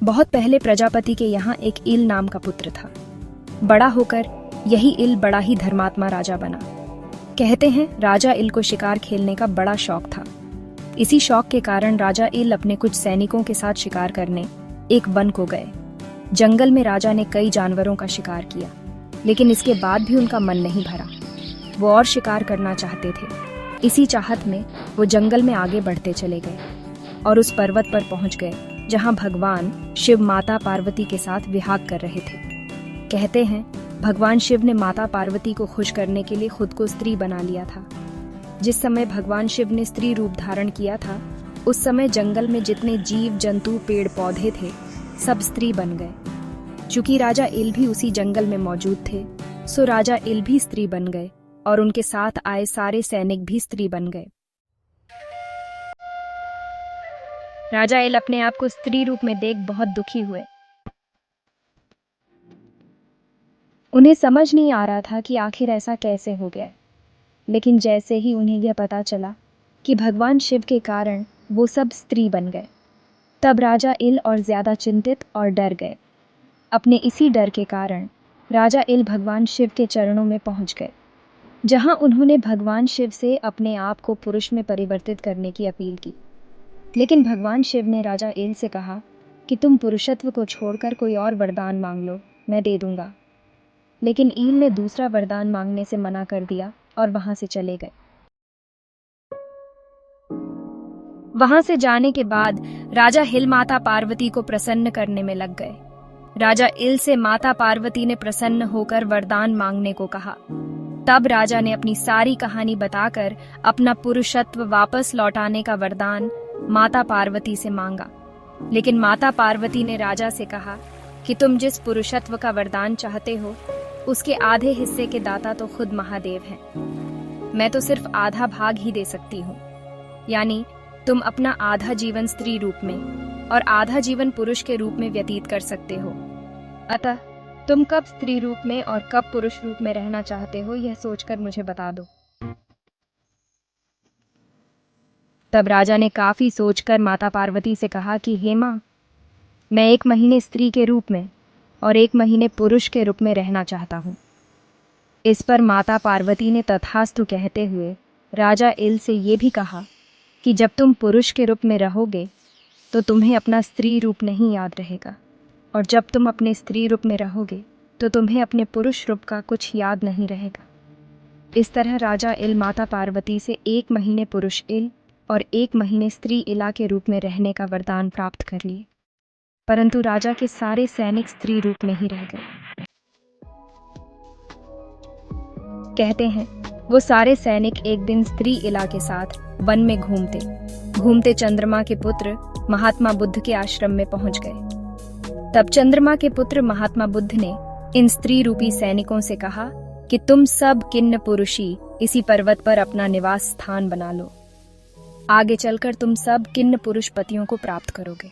बहुत पहले प्रजापति के यहाँ एक इल नाम का पुत्र था। बड़ा होकर यही इल बड़ा ही धर्मात्मा राजा बना। कहते हैं राजा इल को शिकार खेलने का बड़ा शौक था। इसी शौक के कारण राजा इल अपने कुछ सैनिकों के साथ शिकार करने एक वन को गए। जंगल में राजा ने कई जानवरों का शिकार किया, लेकिन इसके बाद भी उनका मन नहीं भरा। वो और शिकार करना चाहते थे। इसी चाहत में वो जंगल में आगे बढ़ते चले गए और उस पर्वत पर पहुंच गए जहां भगवान शिव माता पार्वती के साथ विहार कर रहे थे। कहते हैं भगवान शिव ने माता पार्वती को खुश करने के लिए खुद को स्त्री बना लिया था। जिस समय भगवान शिव ने स्त्री रूप धारण किया था, उस समय जंगल में जितने जीव जंतु पेड़ पौधे थे सब स्त्री बन गए। चूंकि राजा इल भी उसी जंगल में मौजूद थे, सो राजा इल भी स्त्री बन गए और उनके साथ आए सारे सैनिक भी स्त्री बन गए। राजा इल अपने आप को स्त्री रूप में देख बहुत दुखी हुए। उन्हें समझ नहीं आ रहा था कि आखिर ऐसा कैसे हो गया। लेकिन जैसे ही उन्हें यह पता चला कि भगवान शिव के कारण वो सब स्त्री बन गए, तब राजा इल और ज्यादा चिंतित और डर गए। अपने इसी डर के कारण राजा इल भगवान शिव के चरणों में पहुंच गए, जहां उन्होंने भगवान शिव से अपने आप को पुरुष में परिवर्तित करने की अपील की। लेकिन भगवान शिव ने राजा इल से कहा कि तुम पुरुषत्व को छोड़कर कोई और वरदान मांग लो, मैं दे दूंगा। लेकिन इल ने दूसरा वरदान मांगने से मना कर दिया और वहां से चले गए। वहां से जाने के बाद राजा हिल माता पार्वती को प्रसन्न करने में लग गए। राजा इल से माता पार्वती ने प्रसन्न होकर वरदान मांगने को कहा। तब राजा ने अपनी सारी कहानी बताकर अपना पुरुषत्व वापस लौटाने का वरदान माता पार्वती से मांगा। लेकिन माता पार्वती ने राजा से कहा कि तुम जिस पुरुषत्व का वरदान चाहते हो, उसके आधे हिस्से के दाता तो खुद महादेव हैं। मैं तो सिर्फ आधा भाग ही दे सकती हूँ। यानी तुम अपना आधा जीवन स्त्री रूप में और आधा जीवन पुरुष के रूप में व्यतीत कर सकते हो। अतः तुम कब स्त्री रूप में और कब पुरुष रूप में रहना चाहते हो, यह सोचकर मुझे बता दो। तब राजा ने काफी सोचकर माता पार्वती से कहा कि हे मां, मैं 1 महीने स्त्री के रूप में और 1 महीने पुरुष के रूप में रहना चाहता हूँ। इस पर माता पार्वती ने तथास्तु कहते हुए राजा इल से ये भी कहा कि जब तुम पुरुष के रूप में रहोगे तो तुम्हें अपना स्त्री रूप नहीं याद रहेगा, और जब तुम अपने स्त्री रूप में रहोगे तो तुम्हें अपने पुरुष रूप का कुछ याद नहीं रहेगा। इस तरह राजा इल माता पार्वती से 1 महीने पुरुष इल और 1 महीने स्त्री इला के रूप में रहने का वरदान प्राप्त कर लिए। परंतु राजा के सारे सैनिक स्त्री रूप में ही रह गए। कहते हैं वो सारे सैनिक एक दिन स्त्री इला के साथ वन में घूमते घूमते चंद्रमा के पुत्र महात्मा बुद्ध के आश्रम में पहुंच गए। तब चंद्रमा के पुत्र महात्मा बुद्ध ने इन स्त्री रूपी सैनिकों से कहा कि तुम सब किन्न पुरुषी इसी पर्वत पर अपना निवास स्थान बना लो। आगे चलकर तुम सब किन्न पुरुष पतियों को प्राप्त करोगे।